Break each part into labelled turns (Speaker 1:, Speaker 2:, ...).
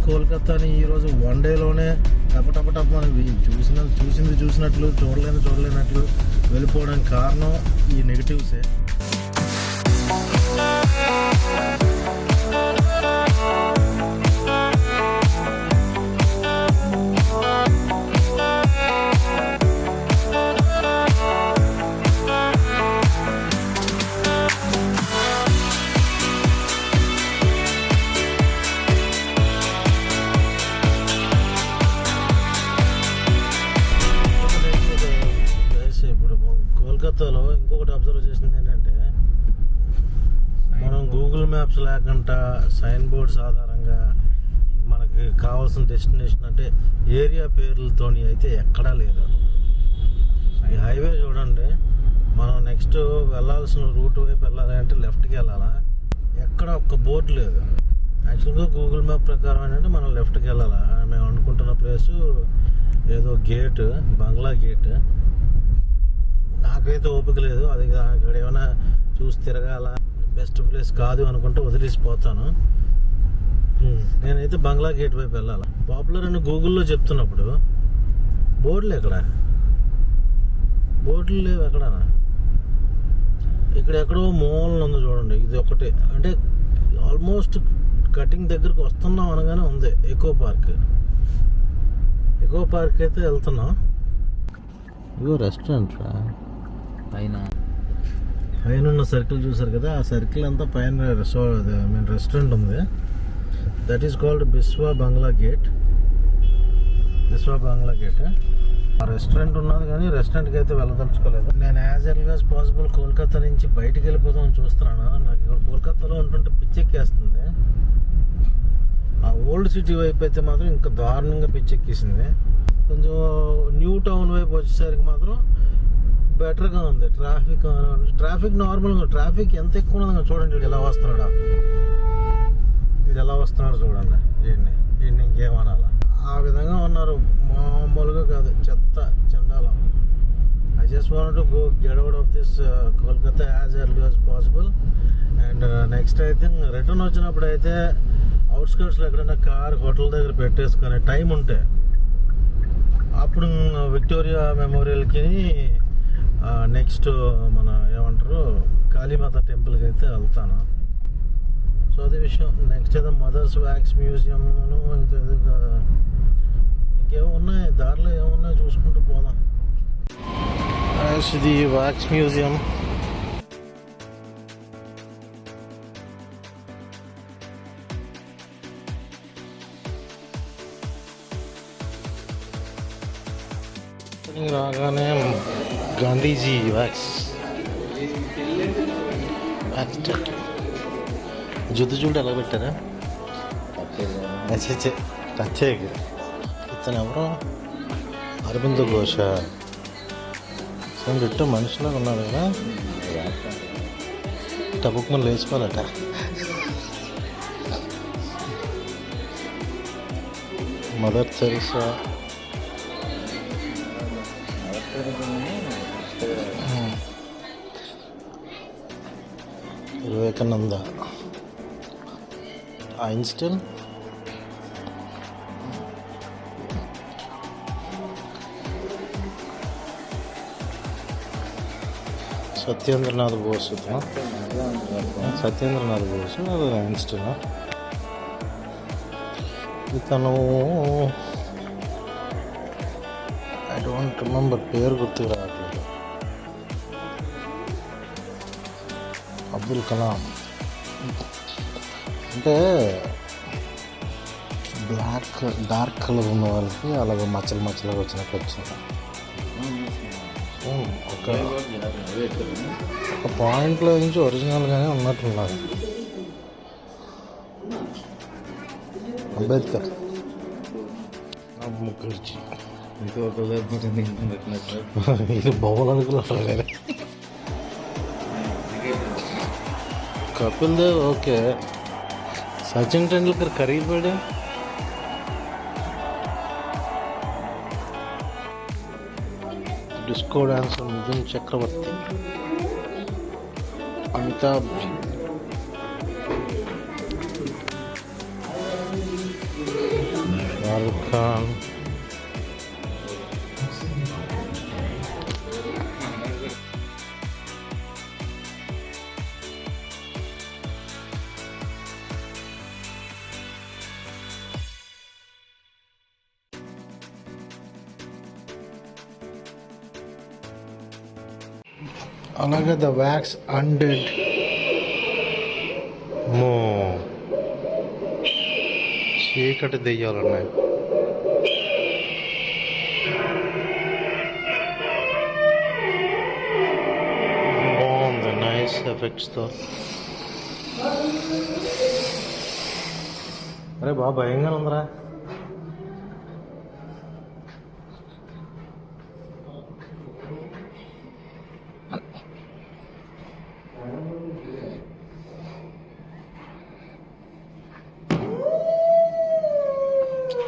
Speaker 1: కోల్కతాని ఈరోజు వన్ డేలోనే టపటపటప్ మనం చూసినట్లు చూడలేనట్లు వెళ్ళిపోవడానికి కారణం ఈ నెగిటివ్సే. కోల్కతాలో ఇంకొకటి అబ్జర్వ్ చేసింది ఏంటంటే, మనం గూగుల్ మ్యాప్స్ లేకుండా సైన్ బోర్డ్స్ ఆధారంగా మనకి కావాల్సిన డెస్టినేషన్ అంటే ఏరియా పేర్లతోని అయితే ఎక్కడా లేదు. ఈ హైవే చూడండి, మనం నెక్స్ట్ వెళ్ళాల్సిన రూట్ వైపు వెళ్ళాలి అంటే లెఫ్ట్కి వెళ్ళాలా, ఎక్కడ ఒక్క బోర్డు లేదు. యాక్చువల్గా గూగుల్ మ్యాప్ ప్రకారం ఏంటంటే మనం లెఫ్ట్కి వెళ్ళాలా. మేము అనుకుంటున్న ప్లేసు ఏదో గేట్, బంగ్లా గేట్. నాకైతే ఓపిక లేదు, అది అక్కడ ఏమైనా చూసి తిరగాల, బెస్ట్ ప్లేస్ కాదు అనుకుంటే వదిలేసిపోతాను. నేనైతే బంగ్లా గేట్ వైపు వెళ్ళాలి. పాపులర్ అని గూగుల్లో చెప్తున్నప్పుడు బోర్డులు లేవు ఎక్కడ. ఇక్కడ ఎక్కడో మూలన ఉంది చూడండి, ఇది ఒకటే. అంటే ఆల్మోస్ట్ కటింగ్ దగ్గరకు వస్తున్నాం అనగానే ఉంది ఎకో పార్క్ అయితే వెళ్తున్నాం. ఇగో రెస్టారెంట్ రా, పైన ఉన్న సర్కిల్ చూసారు కదా, ఆ సర్కిల్ అంతా పైన రెస్టారెంట్ ఉంది. That is called Biswa Bangla gate. ఆ రెస్టారెంట్ ఉన్నది కానీ రెస్టారెంట్కి అయితే వెళ్ళదలుచుకోలేదు. నేను as early as possible Kolkata నుంచి బయటికి వెళ్ళిపోదాం చూస్తున్నాను. నాకు ఇక్కడ కోల్కతాలో ఉంటుంటే పిచ్చెక్కేస్తుంది. ఆ ఓల్డ్ సిటీ వైపు అయితే మాత్రం ఇంకా దారుణంగా పిచ్చెక్కేసింది. కొంచెం న్యూ టౌన్ వైపు వచ్చేసరికి మాత్రం బెటర్గా ఉంది. ట్రాఫిక్ నార్మల్గా, ట్రాఫిక్ ఎంత ఎక్కువ ఉన్నది చూడండి. వీడు ఎలా వస్తున్నాడు చూడండి. వీడిని ఇంకేమనాలా, ఆ విధంగా ఉన్నారు. మామూలుగా కాదు, చెత్త చండాలం. I just want to get out of this Kolkata as early as possible. And next I think return వచ్చినప్పుడు అయితే అవుట్స్కర్ట్స్లో ఎక్కడైనా కార్ హోటల్ దగ్గర పెట్టేసుకునే టైం ఉంటే అప్పుడు విక్టోరియా మెమోరియల్కి నెక్స్ట్ మన ఏమంటారు కాళీమాత టెంపుల్కి అయితే వెళ్తాను. సో అదే విషయం. నెక్స్ట్ ఏదో మదర్స్ వ్యాక్స్ మ్యూజియం, ఇంకేమో ఉన్నాయి దారిలో, ఏమున్నాయో చూసుకుంటూ పోదాం. ఇది వ్యాక్స్ మ్యూజియం. రాగానే గాంధీజీ వ్యాక్స్ జుద్దు ఎలా పెట్టారా, టచ్ ఇతను ఎవరో అరవింద్ ఘోష చుట్టూ మనుషులాగా ఉన్నాడు కదా. టబుక్మని లేచిపోవాలట. Mother Teresa, Vivekananda, Einstein, Satyendranath Bose, అది ఐన్స్టీన్. ఇతను ఐ డోంట్ రిమెంబర్, పేరు గుర్తుకు రావట్లేదు. అబ్దుల్ కలాం. అంటే డార్క్ కలర్ ఉన్న వాళ్ళకి అలాగే మచ్చలుగా వచ్చినట్టు వచ్చింది. ఒక పాయింట్లో నుంచి ఒరిజినల్గానే ఉన్నట్టున్నారు. అంబేద్కర్, ముఖర్జీ, ఇది బొమ్మలు అనుకున్నారు కదా. కపిల్ దేవ్ ఓకే. సచిన్ టెండూల్కర్ కరిగిపోయాడు. Disco dancer Mithun Chakraborty, Amitabh, Shahrukh Khan. అలాగే ద వ్యాక్స్ అన్డెడ్. చీకటి దెయ్యాలున్నాయి. బాగుంది, నైస్ ఎఫెక్ట్స్తో. అరే బాగా భయంగా ఉందిరా.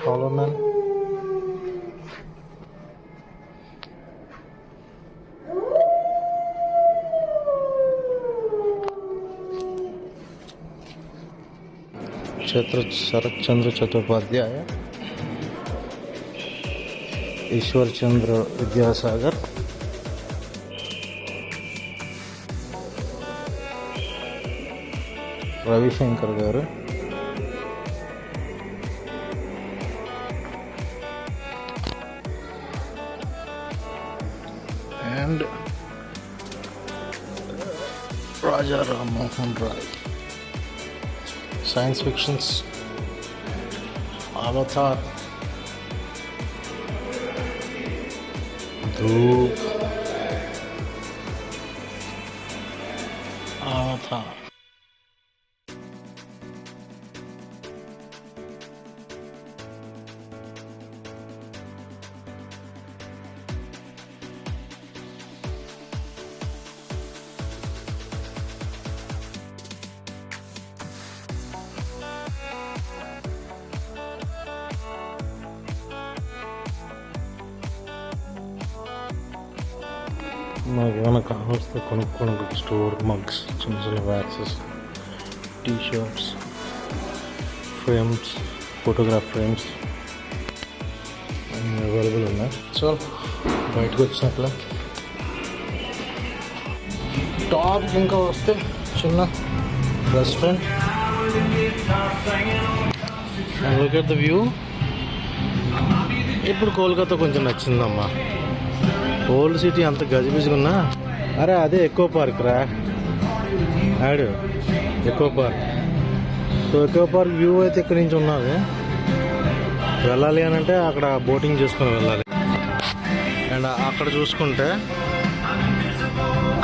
Speaker 1: Follow man. Sharad Chandra Chattopadhyay, Ishwar Chandra Vidyasagar, Ravishankar garu, and Raja Ram Mohan Rai. Science fictions, Avatar, Dhruv, Avatar. నాకు ఏమైనా కావాల్సి కొనుక్కోవడానికి స్టోర్ మగ్స్, చిన్న చిన్న వ్యాక్సెస్, టీషర్ట్స్, ఫ్రేమ్స్, ఫోటోగ్రాఫ్ ఫ్రేమ్స్ అన్నీ అవైలబుల్ ఉన్నాయి. సో బయటకు వచ్చినట్ల టాప్కి ఇంకా వస్తే చిన్న restaurant. Look at the view. ఇప్పుడు కోల్కతా కొంచెం నచ్చిందమ్మా. ఓల్డ్ సిటీ అంత గజిబిజిగున్నా. అరే అదే ఎకో పార్క్ రా ఆడు, echo park. So echo Park view అయితే ఇక్కడి నుంచి ఉన్నది. వెళ్ళాలి అని అంటే అక్కడ బోటింగ్ చేసుకొని వెళ్ళాలి. అండ్ అక్కడ చూసుకుంటే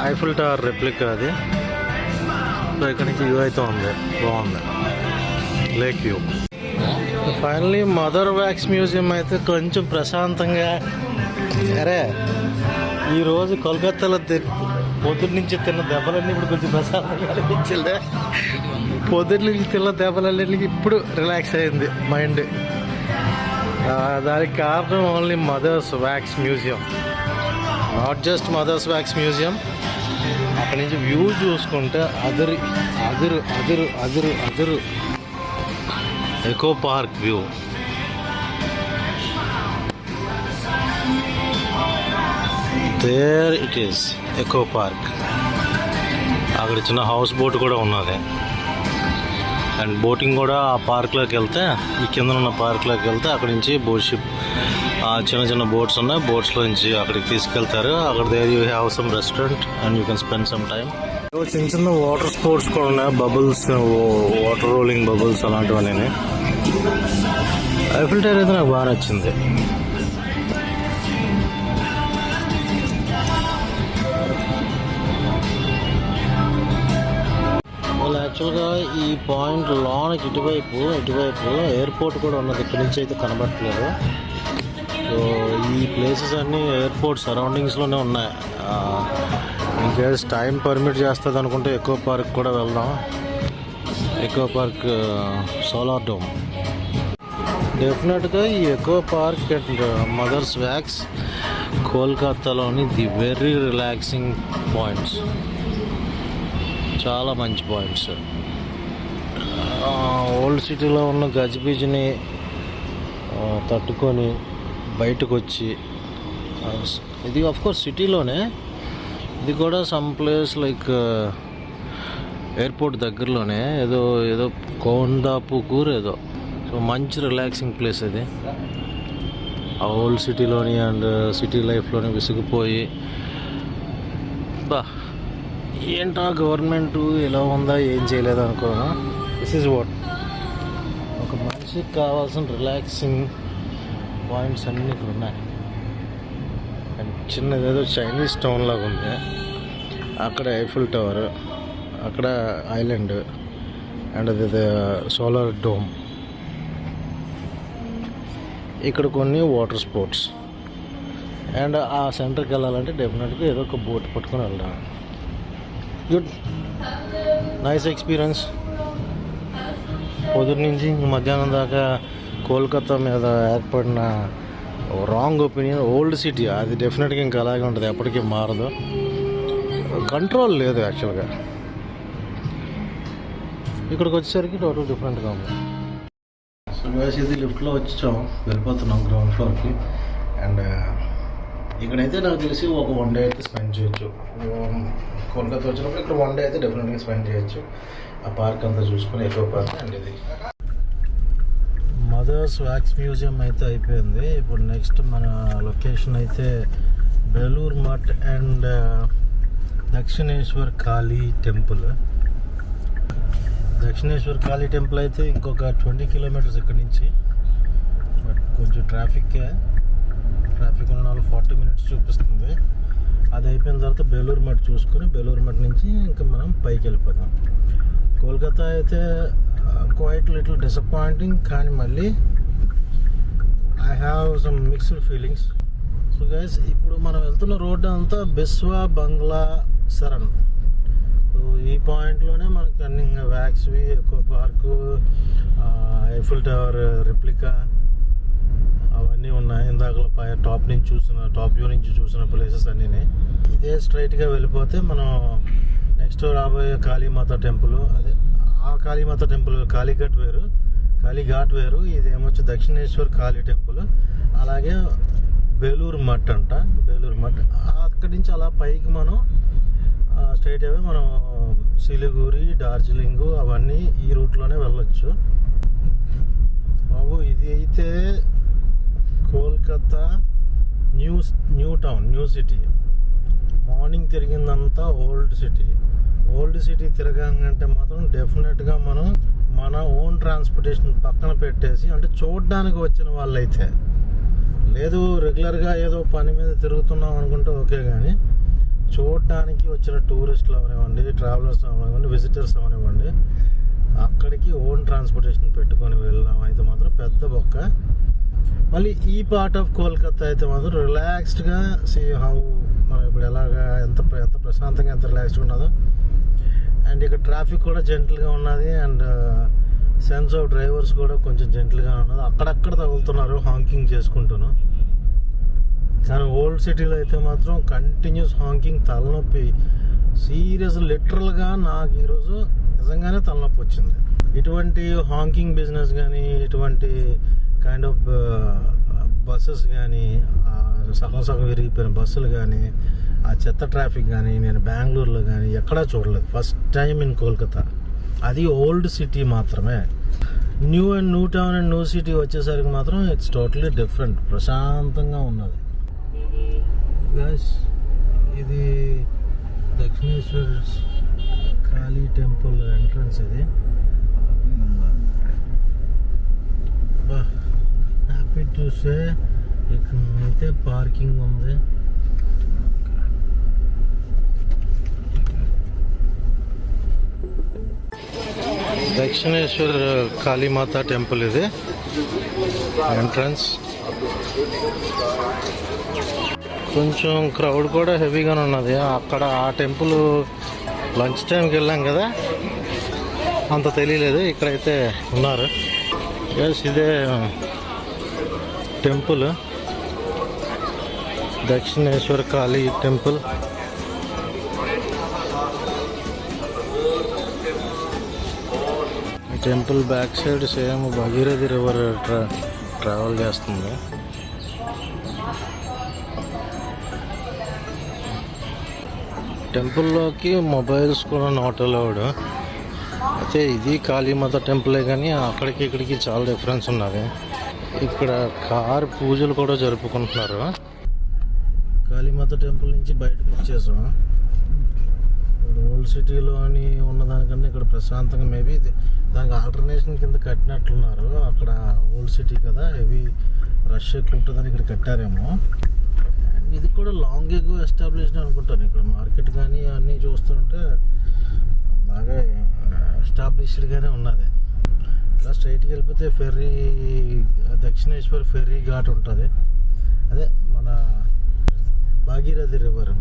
Speaker 1: ఐఫిల్ టవర్ రెప్లికా అది. సో ఇక్కడ నుంచి వ్యూ అయితే ఉంది, బాగుంది, lake view. Finally mother wax museum అయితే కొంచెం ప్రశాంతంగా. అరే ఈరోజు కోల్కతాలో పొద్దున్న నుంచి తిన్న దెబ్బలన్నీ ఇప్పుడు కొంచెం ప్రశాంతంగా అనిపించింది. పొద్దున్న నుంచి తిన్న దెబ్బలన్నీ ఇప్పుడు రిలాక్స్ అయింది మైండ్. దానికి కారణం only Mother's Wax Museum. Not just Mother's Wax Museum, అక్కడి నుంచి వ్యూ చూసుకుంటే అదురు అదురు అదురు అదురు అదురు. Eco Park view. There it is Eco Park. అక్కడ చిన్న హౌస్ బోట్ కూడా ఉన్నది. అండ్ బోటింగ్ కూడా ఆ పార్క్లోకి వెళ్తే, ఈ కింద ఉన్న పార్క్లోకి వెళ్తే అక్కడి నుంచి బోట్ షిప్, చిన్న చిన్న బోట్స్ ఉన్నాయి. బోట్స్లో నుంచి అక్కడికి తీసుకెళ్తారు. అక్కడ there you have some restaurant and you can spend some time. చిన్న చిన్న వాటర్ స్పోర్ట్స్ కూడా ఉన్నాయి. బబుల్స్, వాటర్ రోలింగ్ బబుల్స్ అలాంటివన్నీ. ఐఫిల్ టవర్ అయితే నాకు బాగా నచ్చింది. యాక్చువల్గా ఈ పాయింట్ లోనకి ఇటువైపు ఎయిర్పోర్ట్ కూడా ఉన్నది. ఇక్కడి నుంచి అయితే కనబడట్లేదు. సో ఈ ప్లేసెస్ అన్నీ ఎయిర్పోర్ట్ సరౌండింగ్స్లోనే ఉన్నాయి. ఇన్కేస్ టైం పర్మిట్ చేస్తుంది అనుకుంటే ఎకో పార్క్ కూడా వెళ్దాం. Eco Park solar dome. డెఫినెట్గా ఈ Eco Park and Mother's Wax కోల్కతాలోని ది వెరీ రిలాక్సింగ్ పాయింట్స్. చాలా మంచి పాయింట్స్. ఓల్డ్ సిటీలో ఉన్న గజిబిజిని తట్టుకొని బయటకు వచ్చి ఇది ఆఫ్కోర్స్ సిటీలోనే, ఇది కూడా సమ్ ప్లేస్ లైక్ ఎయిర్పోర్ట్ దగ్గరలోనే ఏదో కొండాపుకూర్ ఏదో. సో మంచి రిలాక్సింగ్ ప్లేస్ ఇది. ఆ ఓల్డ్ సిటీలోని అండ్ సిటీ లైఫ్లోని విసిగిపోయి ఏంటా గవర్నమెంట్ ఇలా ఉందా, ఏం చేయలేదు అనుకోను. దిస్ ఈజ్ వాట్ ఒక మనిషికి కావాల్సిన రిలాక్సింగ్ పాయింట్స్ అన్నీ ఇక్కడ ఉన్నాయి. అండ్ చిన్నదేదో చైనీస్ టౌన్ లాగా ఉంది. అక్కడ ఐఫిల్ టవర్, అక్కడ ఐలాండ్ అండ్ అది సోలార్ డోమ్. ఇక్కడ కొన్ని వాటర్ స్పోర్ట్స్. అండ్ ఆ సెంటర్కి వెళ్ళాలంటే డెఫినెట్గా ఏదో ఒక బోట్ పట్టుకొని వెళ్దాం. Good, nice experience. పొద్దున్న నుంచి మధ్యాహ్నం దాకా కోల్కతా మీద ఏర్పడిన రాంగ్ ఒపీనియన్, ఓల్డ్ సిటీ అది డెఫినెట్గా ఇంకా అలాగే ఉంటుంది, ఎప్పటికీ మారదు. కంట్రోల్ లేదు యాక్చువల్గా. ఇక్కడికి వచ్చేసరికి టోటల్ డిఫరెంట్గా ఉంది. సో గైస్, ఇది లిఫ్ట్లో వచ్చాం, వెళ్ళిపోతున్నాం గ్రౌండ్ ఫ్లోర్కి. అండ్ ఇక్కడైతే నాకు తెలిసి ఒక 1 డే అయితే స్పెండ్ చేయొచ్చు. కోల్కతా వచ్చినప్పుడు ఇక్కడ 1 డే అయితే డెఫినెట్గా స్పెండ్ చేయొచ్చు. ఆ పార్క్ అంతా చూసుకుని ఎక్కువ పార్క్. అండ్ ఇది మదర్స్ వ్యాక్స్ మ్యూజియం అయితే అయిపోయింది. ఇప్పుడు నెక్స్ట్ మన లొకేషన్ అయితే Belur Math and Dakshineswar Kali temple. Dakshineswar Kali temple అయితే ఇంకొక 20 కిలోమీటర్స్ ఇక్కడ నుంచి. బట్ కొంచెం ట్రాఫిక్ ఉన్న వాళ్ళు 40 మినిట్స్ చూపిస్తుంది. అది అయిపోయిన తర్వాత బేలూర్ మఠ్ చూసుకొని బేలూర్ మఠ్ నుంచి ఇంకా మనం పైకి వెళ్ళిపోతాం. కోల్కతా అయితే క్వైట్ లిటిల్ డిసప్పాయింటింగ్, కానీ మళ్ళీ I have some mixed feelings. So guys, ఇప్పుడు మనం వెళ్తున్న రోడ్డు అంతా బిస్వా బంగ్లా సరన్. సో ఈ పాయింట్లోనే మనకి అన్ని వ్యాక్స్వి, ఎక్కువ పార్కు, ఐఫిల్ టవర్ రిప్లికా అవన్నీ ఉన్నాయి. ఇందాక టాప్ వ్యూ నుంచి చూసిన ప్లేసెస్ అన్నీ. ఇదే స్ట్రైట్గా వెళ్ళిపోతే మనం నెక్స్ట్ రాబోయే కాళీమాత టెంపుల్, అదే ఆ కాళీమాత టెంపుల్ కాళీఘాట్ వేరు, ఇది ఏమొచ్చి దక్షిణేశ్వర్ కాళీ టెంపుల్. అలాగే బేలూర్ మఠ్ అంట, బేలూర్ మఠ్. అక్కడి నుంచి అలా పైకి మనం స్ట్రైట్ అవే మనం సిలిగురి, డార్జిలింగ్ అవన్నీ ఈ రూట్లోనే వెళ్ళొచ్చు. బాబు, ఇది అయితే Kolkata New Town, new city. Morning తిరిగిందంతా ఓల్డ్ సిటీ తిరగాలంటే మాత్రం డెఫినెట్గా మనం మన ఓన్ ట్రాన్స్పోర్టేషన్ పక్కన పెట్టేసి, అంటే చూడడానికి వచ్చిన వాళ్ళైతే లేదు, రెగ్యులర్గా ఏదో పని మీద తిరుగుతున్నాం అనుకుంటే ఓకే, కానీ చూడడానికి వచ్చిన టూరిస్టులు అవనివ్వండి, ట్రావెలర్స్ అవనివ్వండి, విజిటర్స్ అవనివ్వండి, అక్కడికి ఓన్ ట్రాన్స్పోర్టేషన్ పెట్టుకొని వెళ్ళాం అయితే మాత్రం పెద్ద బొక్క. మళ్ళీ ఈ పార్ట్ ఆఫ్ కోల్కతా అయితే మాత్రం రిలాక్స్డ్గా సీ హౌ మనం ఇప్పుడు ఎలాగా ఎంత ప్రశాంతంగా ఎంత రిలాక్స్డ్గా ఉన్నదో. అండ్ ఇక్కడ ట్రాఫిక్ కూడా జెంటల్గా ఉన్నది. అండ్ సెన్స్ ఆఫ్ డ్రైవర్స్ కూడా కొంచెం జెంటల్గా ఉన్నది. అక్కడక్కడ తగులుతున్నారు హాంకింగ్ చేసుకుంటున్నాను. కానీ ఓల్డ్ సిటీలో అయితే మాత్రం కంటిన్యూస్ హాంకింగ్, తలనొప్పి. సీరియస్, లిటరల్గా నాకు ఈరోజు నిజంగానే తలనొప్పి వచ్చింది. ఇటువంటి హాంకింగ్ బిజినెస్ కానీ, ఇటువంటి కైండ్ ఆఫ్ బస్సెస్ కానీ, సగం విరిగిపోయిన బస్సులు కానీ, ఆ చెత్త ట్రాఫిక్ కానీ నేను బెంగళూరులో కానీ ఎక్కడా చూడలేదు. First time in Kolkata. అది ఓల్డ్ సిటీ మాత్రమే. New town and new city వచ్చేసరికి మాత్రం ఇట్స్ టోటలీ డిఫరెంట్, ప్రశాంతంగా ఉన్నది. గైస్, ఇది దక్షిణేశ్వర్ కాళీ టెంపుల్ ఎంట్రన్స్. ఇది హ్యాపీ టు సే ఇక్కడైతే పార్కింగ్ ఉంది. దక్షిణేశ్వర్ కాళీమాత టెంపుల్ ఇది ఎంట్రన్స్. కొంచెం క్రౌడ్ కూడా హెవీగానే ఉన్నది. అక్కడ ఆ టెంపుల్ లంచ్ టైంకి వెళ్ళాం కదా, అంత తెలియలేదు. ఇక్కడైతే ఉన్నారు. ఎస్, ఇదే temple, Dakshineswar Kali temple. Temple back side same Bhagirathi river travel చేస్తుంది. టెంపుల్లోకి మొబైల్స్ కూడా నాట్ అలౌడ్. అయితే ఇది కాళీమాత టెంపులే కానీ అక్కడికి ఇక్కడికి చాలా డిఫరెన్స్ ఉన్నది. ఇక్కడ కార్ పూజలు కూడా జరుపుకుంటున్నారు. కాళీమాత టెంపుల్ నుంచి బయటకు వచ్చేసాం. ఇప్పుడు ఓల్డ్ సిటీలోని ఉన్నదానికన్నా ఇక్కడ ప్రశాంతంగా, మేబీ దానికి ఆల్టర్నేషన్ కింద కట్టినట్లున్నారు. అక్కడ ఓల్డ్ సిటీ కదా, హెవీ రష్ ఎక్కువ ఉంటుందని ఇక్కడ కట్టారేమో. ఇది కూడా లాంగ్ ఎగో ఎస్టాబ్లిష్డ్ అనుకుంటాను. ఇక్కడ మార్కెట్ కానీ అన్నీ చూస్తుంటే బాగా ఎస్టాబ్లిష్డ్గానే ఉన్నది. ఇలా స్ట్రైట్కి వెళ్ళిపోతే ఫెర్రీ, దక్షిణేశ్వర్ ఫెర్రీ ఘాట్ ఉంటుంది. అదే మన భాగీరథి రివర్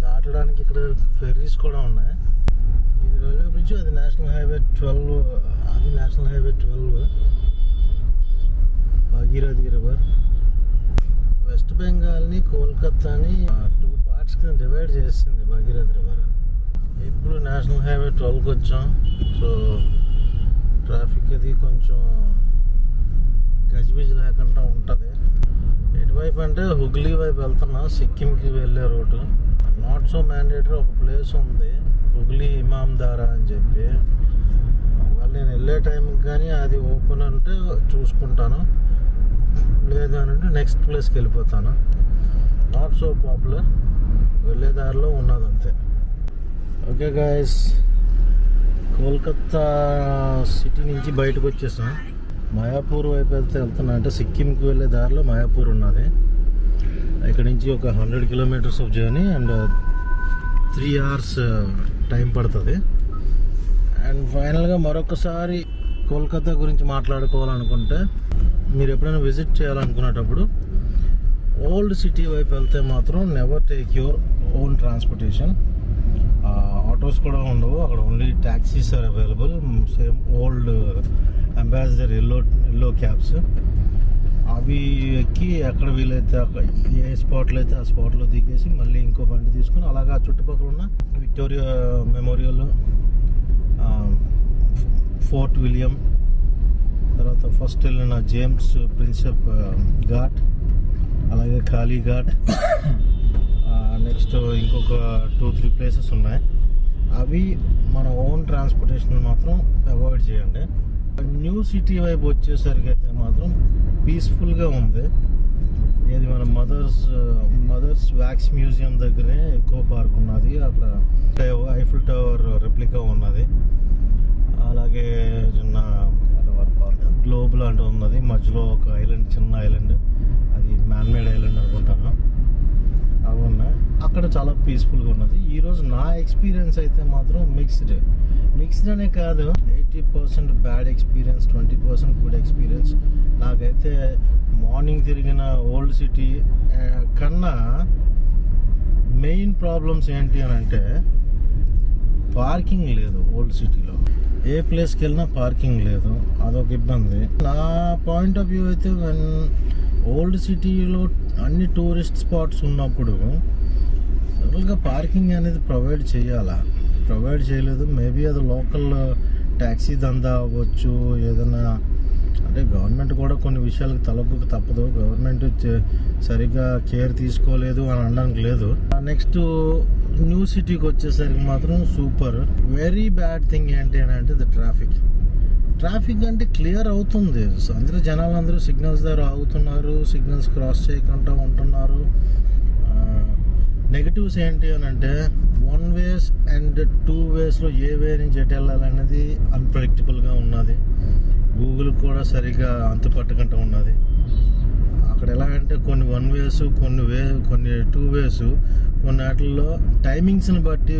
Speaker 1: దాటడానికి ఇక్కడ ఫెర్రీస్ కూడా ఉన్నాయి. ఇది రైల్వే బ్రిడ్జ్, అది నేషనల్ హైవే 12. అది national highway 12 Bhagirathi river. West బెంగాల్ని, కోల్కతాని 2 పార్ట్స్ కింద డివైడ్ చేసింది భాగీరథి రివర్. ఇప్పుడు నేషనల్ హైవే 12కి వచ్చాం. సో ట్రాఫిక్ అది కొంచెం గజిబిజి లేకుండా ఉంటుంది. ఎటువైపు అంటే హుగ్లీ వైపు వెళ్తున్నాం, సిక్కింకి వెళ్ళే రోడ్డు. నాట్ సో మ్యాండేటరీ ఒక ప్లేస్ ఉంది, హుగ్లీ ఇమామ్దారా అని చెప్పి. వాళ్ళు నేను వెళ్ళే టైంకి కానీ అది ఓపెన్ అంటే చూసుకుంటాను, లేదు అని అంటే నెక్స్ట్ ప్లేస్కి వెళ్ళిపోతాను. నాట్ సో పాపులర్, వెళ్ళే దారిలో ఉన్నది అంతే. ఓకే గాయస్, కోల్కతా సిటీ నుంచి బయటకు వచ్చేసాం. మాయాపూర్ వైపు వెళ్తున్నా, అంటే సిక్కింకి వెళ్ళే దారిలో మాయాపూర్ ఉన్నది. ఇక్కడ నుంచి ఒక 100 kilometres of journey and 3 hours time పడుతుంది. అండ్ ఫైనల్గా మరొకసారి కోల్కతా గురించి మాట్లాడుకోవాలనుకుంటే, మీరు ఎప్పుడైనా విజిట్ చేయాలనుకునేటప్పుడు ఓల్డ్ సిటీ వైపు వెళ్తే మాత్రం never take your own transportation. Autos కూడా ఉండవు అక్కడ, only taxis are available. Same old Ambassador yellow cabs, అవి ఎక్కి ఎక్కడ వీలైతే అక్కడ ఏ స్పాట్లో అయితే ఆ స్పాట్లో దిగేసి మళ్ళీ ఇంకో బండి తీసుకుని అలాగా చుట్టుపక్కల ఉన్న విక్టోరియా మెమోరియల్, ఫోర్ట్ విలియం, తర్వాత ఫస్ట్ వెళ్ళిన జేమ్స్ ప్రిన్సెప్ ఘాట్, అలాగే ఖాళీ ఘాట్, నెక్స్ట్ ఇంకొక 2-3 ప్లేసెస్ ఉన్నాయి. అవి మన ఓన్ ట్రాన్స్పోర్టేషన్ మాత్రం అవాయిడ్ చేయండి. న్యూ సిటీ వైపు వచ్చేసరికి అయితే మాత్రం పీస్ఫుల్గా ఉంది. ఇది మన మదర్స్ వ్యాక్స్ మ్యూజియం దగ్గరే ఎకో పార్క్ ఉన్నది. అక్కడ ఐఫిల్ టవర్ రెప్లికా ఉన్నది. అలాగే చిన్న గ్లోబ్ లాంటి ఉన్నది, మధ్యలో ఒక ఐలాండ్, చిన్న ఐలాండ్, అది మ్యాన్మేడ్ ఐలాండ్ అనుకుంటాను. అవి ఉన్నాయి. అక్కడ చాలా పీస్ఫుల్గా ఉన్నది. ఈరోజు నా ఎక్స్పీరియన్స్ అయితే మాత్రం మిక్స్డ్ అనే కాదు, 80% బ్యాడ్ ఎక్స్పీరియన్స్, 20% గుడ్ ఎక్స్పీరియన్స్. నాకైతే మార్నింగ్ తిరిగిన ఓల్డ్ సిటీ కన్నా మెయిన్ ప్రాబ్లమ్స్ ఏంటి అని అంటే, పార్కింగ్ లేదు ఓల్డ్ సిటీలో. ఏ ప్లేస్కి వెళ్ళినా పార్కింగ్ లేదు, అదొక ఇబ్బంది. నా పాయింట్ ఆఫ్ వ్యూ అయితే ఓల్డ్ సిటీలో అన్ని టూరిస్ట్ స్పాట్స్ ఉన్నప్పుడు జనరల్గా పార్కింగ్ అనేది ప్రొవైడ్ చేయలేదు. మేబీ అది లోకల్ ట్యాక్సీ దందా అవ్వచ్చు, ఏదైనా. అంటే గవర్నమెంట్ కూడా కొన్ని విషయాలకు తలపుకు తప్పదు. గవర్నమెంట్ సరిగ్గా కేర్ తీసుకోలేదు అని అనడానికి లేదు. నెక్స్ట్ న్యూ సిటీకి వచ్చేసరికి మాత్రం సూపర్. వెరీ బ్యాడ్ థింగ్ ఏంటి అని అంటే ద ట్రాఫిక్ అంటే క్లియర్ అవుతుంది. జనాలందరూ సిగ్నల్స్ దగ్గర ఆగుతున్నారు, సిగ్నల్స్ క్రాస్ చేయకుండా ఉంటున్నారు. నెగటివ్స్ ఏంటి అని అంటే 1 ways అండ్ 2 waysలో ఏ వే నుంచి ఎటు వెళ్ళాలనేది అన్ప్రెడిక్టబుల్గా ఉన్నది. గూగుల్ కూడా సరిగ్గా అంతుపట్టకుండా ఉన్నది. అక్కడ ఎలాగంటే కొన్ని 1 ways, కొన్ని 2 ways, కొన్ని వాటిల్లో టైమింగ్స్ని బట్టి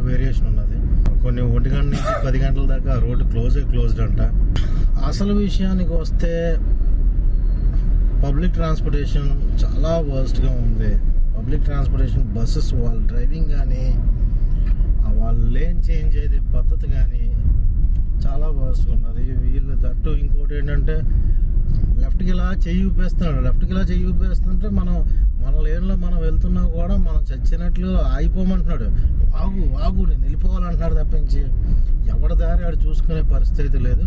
Speaker 1: వేరియేషన్ ఉన్నది. కొన్ని 1 గంట నుంచి 10 గంటల దాకా రోడ్డు క్లోజ్డ్ అంట. అసలు విషయానికి వస్తే పబ్లిక్ ట్రాన్స్పోర్టేషన్ చాలా వర్స్ట్గా ఉంది. పబ్లిక్ ట్రాన్స్పోర్టేషన్ బస్సెస్ వాళ్ళ డ్రైవింగ్ కానీ, వాళ్ళ లేన్ చేంజ్ అయ్యే పద్ధతి కానీ చాలా వర్స్ట్గా ఉన్నది. వీళ్ళు దట్టు ఇంకోటి ఏంటంటే లెఫ్ట్కి ఇలా చెయ్యి ఊపేస్తుంటే మన లేన్లో మనం వెళ్తున్నా కూడా మనం చచ్చినట్లు ఆగిపోమంటున్నాడు. ఆగు నేను వెళ్ళిపోవాలంటున్నాడు తప్పించి ఎవరి దారి ఆడు చూసుకునే పరిస్థితి లేదు.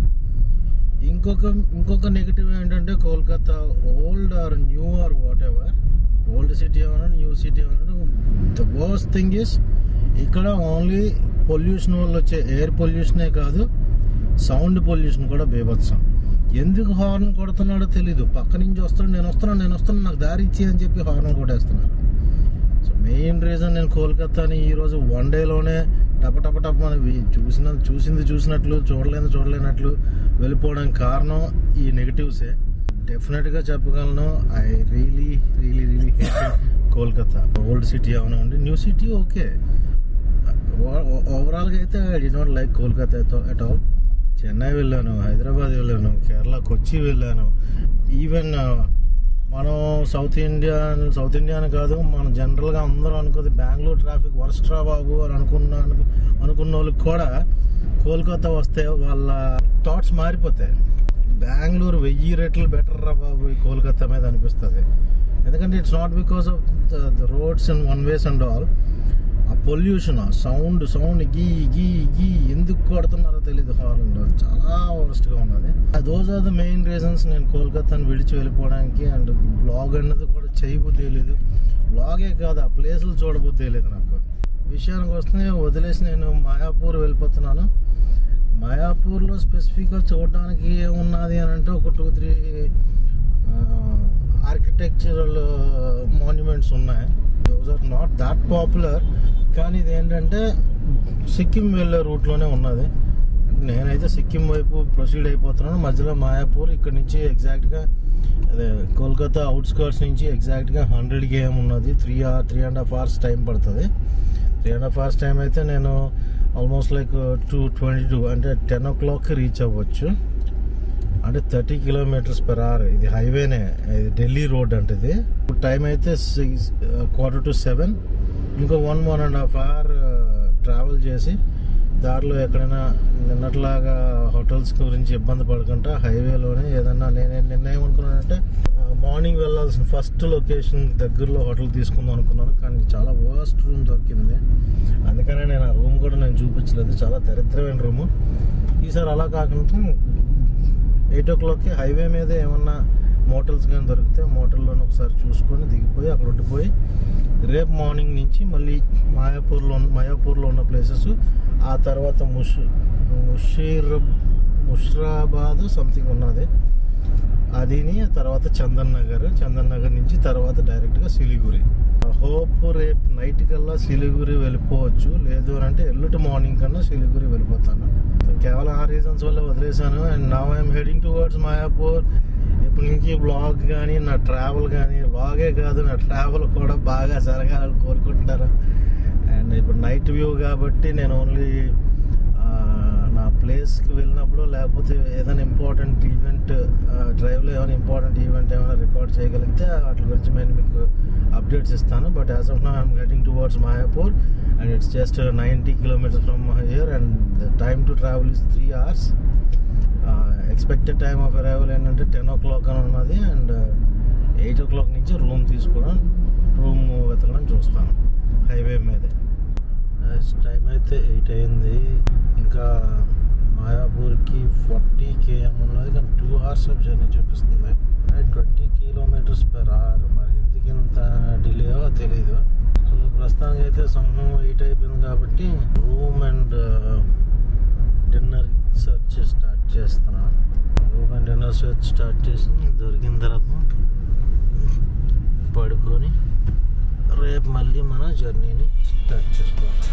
Speaker 1: ఇంకొక నెగిటివ్ ఏంటంటే Kolkata old or new or whatever, old city ఏమన్నా న్యూ సిటీ ఏమన్నా, ద వర్స్ట్ థింగ్ ఇస్ ఇక్కడ ఓన్లీ పొల్యూషన్ వల్ల వచ్చే ఎయిర్ పొల్యూషనే కాదు, సౌండ్ పొల్యూషన్ కూడా బీభత్సం. ఎందుకు హార్న్ కొడుతున్నాడో తెలీదు. పక్క నుంచి వస్తాడు, నేను వస్తున్నాను నాకు దారి ఇచ్చి అని చెప్పి హార్న్ కొట్టేస్తున్నారు. సో మెయిన్ రీజన్ నేను కోల్కతాని ఈరోజు వన్ డేలోనే టప మనకి చూసినట్లు చూడలేనట్లు వెళ్ళిపోవడానికి కారణం ఈ నెగిటివ్సే. డెఫినెట్గా చెప్పగలను, I really hate Kolkata. Old city ఏమైనా ఉండి న్యూ సిటీ ఓకే, ఓవరాల్గా అయితే I did not like Kolkata at all. Chennai వెళ్ళాను, హైదరాబాద్ వెళ్ళాను, కేరళ కొచ్చి వెళ్ళాను. ఈవెన్ మనం సౌత్ ఇండియా అని కాదు, మనం జనరల్గా అందరూ అనుకోదు బెంగళూరు ట్రాఫిక్ వర్స్ట్ రా బాబు అని అనుకున్న వాళ్ళకి కూడా కోల్కతా వస్తే వాళ్ళ థాట్స్ మారిపోతాయి. బెంగళూరు 1000 రెట్లు బెటర్ రా బాబు ఈ కోల్కతా మీద అనిపిస్తుంది. ఎందుకంటే it's not because of the roads and one ways and all. ఆ పొల్యూషన్, ఆ సౌండ్ గీ ఎందుకు కొడుతున్నారో తెలీదు. హార్న్లో చాలా వర్స్ట్గా ఉన్నది. Those are the main reasons నేను కోల్కతాను విడిచి వెళ్ళిపోవడానికి. అండ్ బ్లాగ్ అన్నది కూడా చేయబుద్ధి లేదు. బ్లాగే కాదు, ఆ ప్లేసులు చూడబుద్ధి లేదు. నాకు విషయానికి వస్తే వదిలేసి నేను మాయాపూర్ వెళ్ళిపోతున్నాను. మాయాపూర్లో స్పెసిఫిక్గా చూడడానికి ఏమున్నది అని అంటే ఒక 2-3 ఆర్కిటెక్చరల్ మాన్యుమెంట్స్ ఉన్నాయి. Those are not that popular. కానీ ఇది ఏంటంటే సిక్కిం వెళ్ళే రూట్లోనే ఉన్నది. నేనైతే సిక్కిం వైపు ప్రొసీడ్ అయిపోతున్నాను. మధ్యలో మాయాపూర్, ఇక్కడ నుంచి ఎగ్జాక్ట్గా అదే కోల్కతా అవుట్స్కర్ట్స్ నుంచి ఎగ్జాక్ట్గా 100 km ఉన్నది. 3.5 hours టైం పడుతుంది. 3.5 hours టైం అయితే నేను ఆల్మోస్ట్ లైక్ 2:22 అంటే 10 o'clock రీచ్ అవ్వచ్చు. అంటే 30 km/h. ఇది హైవేనే, ఇది ఢిల్లీ రోడ్ అంటే. ఇది టైం అయితే 6:45. ఇంకో 1.5 hour ట్రావెల్ చేసి దారిలో ఎక్కడైనా నిన్నట్లాగా హోటల్స్ గురించి ఇబ్బంది పడకుండా హైవేలోనే ఏదన్నా నిన్న ఏమనుకున్నానంటే మార్నింగ్ వెళ్ళాల్సిన ఫస్ట్ లొకేషన్ దగ్గరలో హోటల్ తీసుకుందాం అనుకున్నాను. కానీ చాలా వర్స్ట్ రూమ్ దొరికింది. అందుకనే నేను ఆ రూమ్ కూడా నేను చూపించలేదు. చాలా దరిద్రమైన రూము. ఈసారి అలా కాకుండా 8 o'clock హైవే మీద ఏమన్నా మోటల్స్ కానీ దొరికితే మోటల్లోనే ఒకసారి చూసుకొని దిగిపోయి అక్కడ ఉండిపోయి రేపు మార్నింగ్ నుంచి మళ్ళీ మాయాపూర్లో ఉన్న ప్లేసెస్, ఆ తర్వాత ముషీరాబాద్ సంథింగ్ ఉన్నది అదిని, తర్వాత చందన్ నగర్ నుంచి తర్వాత డైరెక్ట్గా సిలిగురి. హోప్ రేపు నైట్ కల్లా సిలిగురి వెళ్ళిపోవచ్చు. లేదు అని అంటే ఎల్లుటి మార్నింగ్ కన్నా సిలిగురి వెళ్ళిపోతాను. కేవలం ఆ రీజన్స్ వల్ల వదిలేశాను. And now I'm heading towards Mayapur. ఇప్పటి నుంచి బ్లాగ్ కానీ నా ట్రావెల్ కానీ, బ్లాగే కాదు నా ట్రావెల్ కూడా బాగా జరగాలని కోరుకుంటున్నారు. అండ్ ఇప్పుడు నైట్ వ్యూ కాబట్టి నేను ఓన్లీ నా ప్లేస్కి వెళ్ళినప్పుడు లేకపోతే ఏదైనా ఇంపార్టెంట్ ఈవెంట్, డ్రైవ్లో ఏమైనా ఇంపార్టెంట్ ఈవెంట్ ఏమైనా రికార్డ్ చేయగలిగితే వాటి గురించి నేను మీకు అప్డేట్స్ ఇస్తాను. But as of now I'm heading towards Mayapur and it's just 90 km from here and the time to travel is 3 hours. Expected time of arrival ఏంటంటే 10 o'clock అని ఉన్నది. అండ్ 8 o'clock నుంచి రూమ్ వెతకడం చూస్తాను హైవే మీదే. టైం అయితే 8 అయింది. ఇంకా మాయాపూర్కి 40 km ఉన్నది. కానీ 2 hours ఆఫ్ జర్నీ చూపిస్తుంది. 20 km/h. మరి ఎందుకు ఇంత డిలేయో తెలీదు. సో ప్రస్తుతానికి అయితే సమయం 8 అయిపోయింది కాబట్టి room and dinner search start చేస్తున్నాను. Room and dinner search start చేసి దొరికిన తర్వాత పడుకొని రేపు మళ్ళీ మన జర్నీని స్టార్ట్ చేసుకోవాలి.